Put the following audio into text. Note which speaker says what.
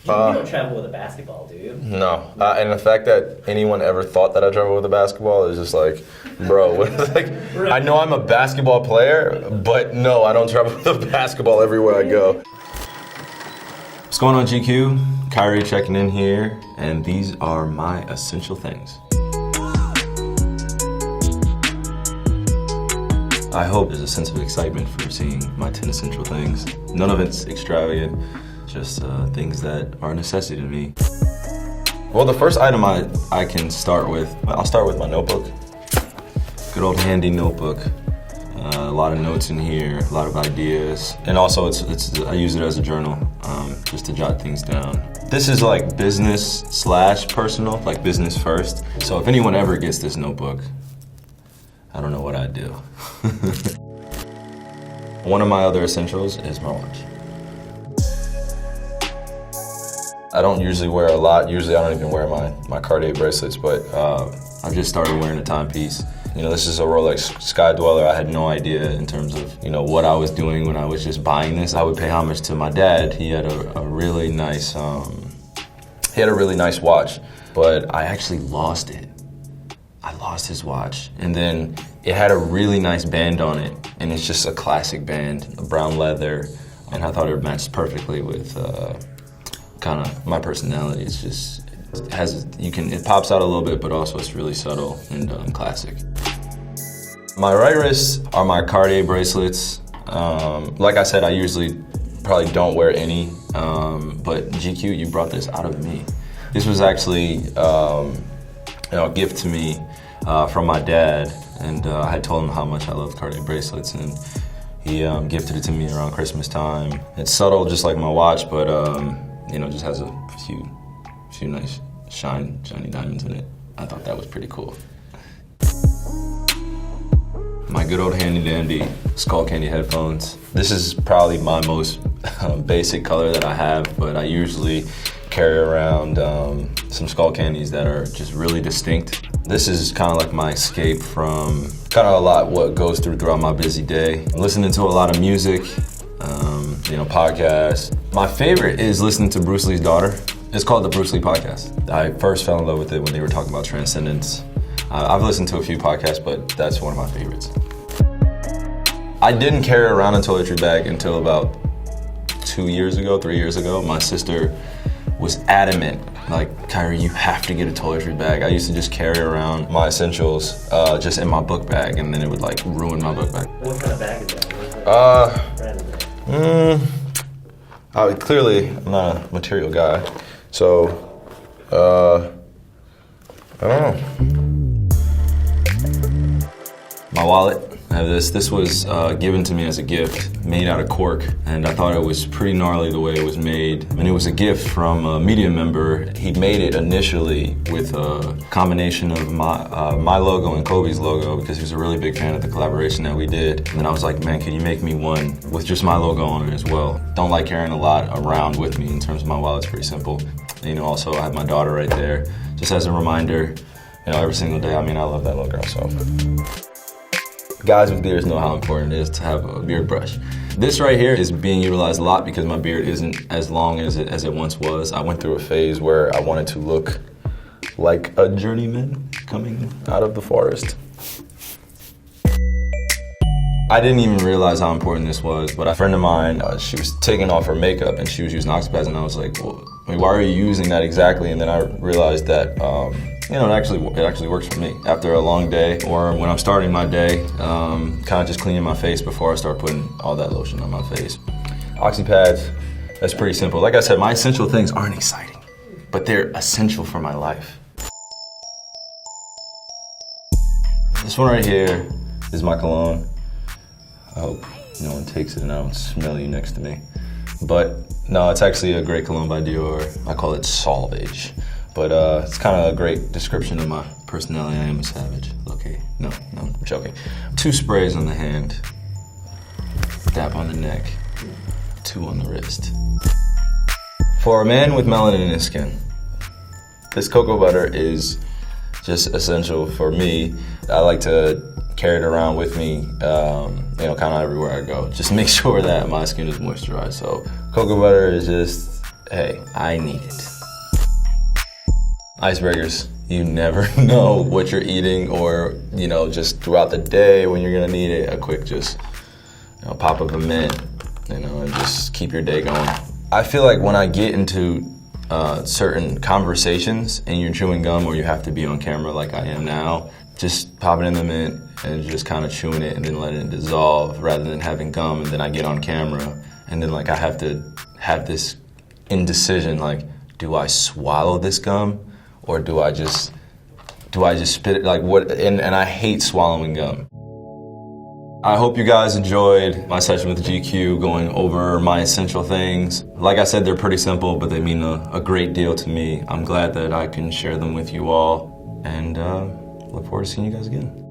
Speaker 1: You don't travel with a basketball, do you?
Speaker 2: No. And the fact that anyone ever thought that I travel with a basketball is just like, bro, like, I know I'm a basketball player, but no, I don't travel with a basketball everywhere I go. What's going on, GQ? Kyrie checking in here, and these are my essential things. I hope there's a sense of excitement for seeing my 10 essential things. None of it's extravagant, just things that are a necessity to me. Well, the first item I can start with, I'll start with my notebook. Good old handy notebook. A lot of notes in here, a lot of ideas. And also I use it as a journal, just to jot things down. This is like business/personal, like business first. So if anyone ever gets this notebook, I don't know what I'd do. One of my other essentials is my watch. I don't usually wear a lot. Usually I don't even wear my Cartier bracelets, but I've just started wearing a timepiece. You know, this is a Rolex Sky Dweller. I had no idea in terms of, you know, what I was doing when I was just buying this. I would pay homage to my dad. He had a really nice, watch, but I actually lost it. I lost his watch, and then it had a really nice band on it, and it's just a classic band, a brown leather, and I thought it matched perfectly with kind of my personality. It's just, it pops out a little bit, but also it's really subtle and classic. My right wrist are my Cartier bracelets. Like I said, I usually probably don't wear any, but GQ, you brought this out of me. This was actually a gift to me from my dad, and I had told him how much I loved Cartier bracelets, and he gifted it to me around Christmas time. It's subtle, just like my watch, but you know, just has a few nice shiny diamonds in it. I thought that was pretty cool. My good old handy dandy Skull Candy headphones. This is probably my most basic color that I have, but I usually carry around some Skull Candies that are just really distinct. This is kind of like my escape from kind of a lot what goes throughout my busy day. I'm listening to a lot of music, you know, podcasts. My favorite is listening to Bruce Lee's daughter. It's called the Bruce Lee Podcast. I first fell in love with it when they were talking about transcendence. I've listened to a few podcasts, but that's one of my favorites. I didn't carry around a toiletry bag until about 3 years ago. My sister was adamant, like, Kyrie, you have to get a toiletry bag. I used to just carry around my essentials just in my book bag, and then it would like ruin my book bag.
Speaker 1: What kind of bag is that?
Speaker 2: Clearly, I'm not a material guy, so I don't know. My wallet. I have this. This was given to me as a gift, made out of cork, and I thought it was pretty gnarly the way it was made. And it was a gift from a media member. He made it initially with a combination of my logo and Kobe's logo because he was a really big fan of the collaboration that we did. And then I was like, man, can you make me one with just my logo on it as well? Don't like carrying a lot around with me in terms of my wallet. It's pretty simple. And, you know, also I have my daughter right there, just as a reminder. You know, every single day. I mean, I love that little girl, so. Guys with beards know how important it is to have a beard brush. This right here is being utilized a lot because my beard isn't as long as it once was. I went through a phase where I wanted to look like a journeyman coming out of the forest. I didn't even realize how important this was, but a friend of mine, she was taking off her makeup and she was using Oxy Pads, and I was like, well, I mean, why are you using that exactly? And then I realized that, you know, it actually works for me. After a long day, or when I'm starting my day, kind of just cleaning my face before I start putting all that lotion on my face. Oxy Pads, that's pretty simple. Like I said, my essential things aren't exciting, but they're essential for my life. This one right here is my cologne. I hope no one takes it and I don't smell you next to me. But no, it's actually a great cologne by Dior. I call it Salvage. But it's kind of a great description of my personality. I am a savage. Okay, no, I'm joking. 2 sprays on the hand, dab on the neck, 2 on the wrist. For a man with melanin in his skin, this cocoa butter is just essential for me. I like to carry it around with me, you know, kind of everywhere I go. Just make sure that my skin is moisturized. So cocoa butter is just hey, I need it. Icebreakers. You never know what you're eating or, just throughout the day when you're gonna need it. A quick just, pop up a mint, and just keep your day going. I feel like when I get into certain conversations and you're chewing gum or you have to be on camera like I am now, just pop it in the mint and just kind of chewing it and then letting it dissolve rather than having gum and then I get on camera and then I have to have this indecision, do I swallow this gum or do I just spit it? And I hate swallowing gum. I hope you guys enjoyed my session with GQ going over my essential things. Like I said, they're pretty simple, but they mean a great deal to me. I'm glad that I can share them with you all and look forward to seeing you guys again.